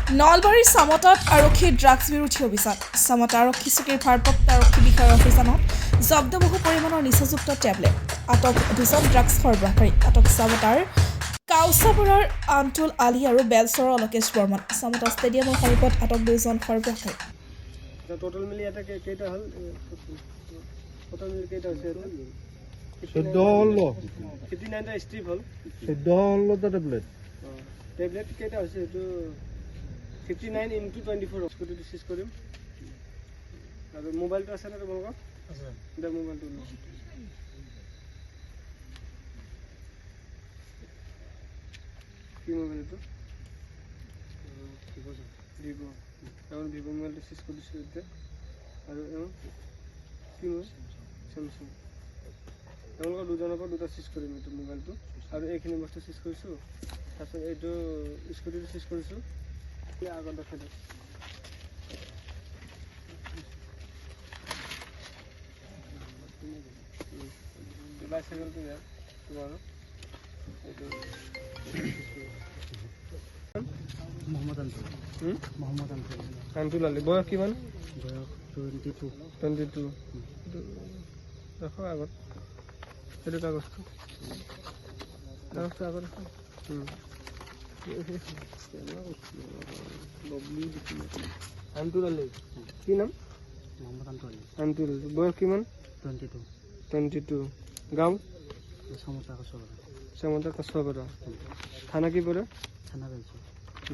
নলবাৰীৰ চামতাত আৰক্ষীৰ ড্ৰাগছ বিৰোধী অভিযান চামতা আৰক্ষী চকীৰ ভাৰপ্ৰাপ্ত আৰক্ষী বিষয়াৰ অভিযানত জব্দ বহু পৰিমাণৰ নিচাযুক্ত টেবলেট আটক অভিযান ড্ৰাগছ সৰবৰাহকাৰী আটক চামতাৰ কাউচাবুৰাৰ আন্তুল আলী আৰু বেলচৰৰ অলকেশ বৰ্মন চামতা ষ্টেডিয়ামৰ সমীপত আটক দুজন সৰবৰাহকাৰী টোটাল মিলি এটা কেইটা হল টোটাল মিলি কেইটা হৈছে 59টা স্ট্রিপ হল 14টা টেবলেট টেবলেট কেইটা হৈছে এটো 59 into 24 স্কুটিটো সিজ কৰিম আৰু মোবাইলটো আছে না তোমালোকৰ আছে দে মোবাইলটো কি মোবাইল এটো ভিভো এখন ভিভো মোবাইলটো সিজ কৰিছো এতিয়া আৰু কি মোবাইল স্যামসাং তেওঁলোকৰ দুজনৰ পৰা দুটা সিজ কৰিম এটো মোবাইলটো আৰু এইখিনি বস্তু সিজ কৰিছো তাৰপিছত এইটো স্কুটিটো সিজ কৰিছো আগত দেখাই দিওঁ বাইচাইকেলটো ইয়াৰ তোমাৰ এইটো মোহাম্মদ আন্তুল আলী বয়স কিমান বয়স 22 দেখো আগত এইটো কাগজটো আগত আন্তুল আলী কি নাম মোহাম্মদ আন্তলি আন্তুল বয়স কিমান 22 গাঁও চামতা কচুৱাপাৰা থানা কি পৰে থানা বেলচৰ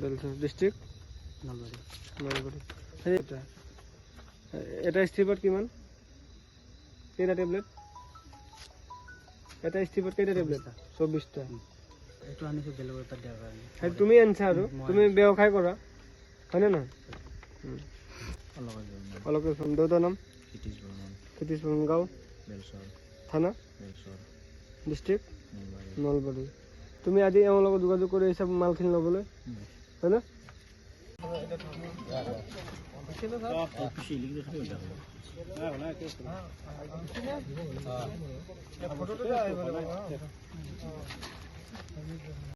বেলচৰ ডিষ্ট্ৰিক্ট নলবাৰী এটা ষ্ট্ৰিপত কিমান কেইটা টেবলেট এটা ষ্ট্ৰিপত কেইটা টেবলেট 24টা এইটো আনিছো বেলেগ এটা দিয়াৰ কাৰণে সেইটো তুমি আনিছা আৰু তুমি ব্যৱসায় কৰা হয়নে নহয় অলকেশ দেউতাৰ নাম কৃতিশ বৰ্মন গাঁও থানা ডিষ্ট্ৰিক্ট নলবাৰী তুমি আজি এওঁৰ লগত যোগাযোগ কৰি আহিছা মালখিনি ল'বলৈ হয়নে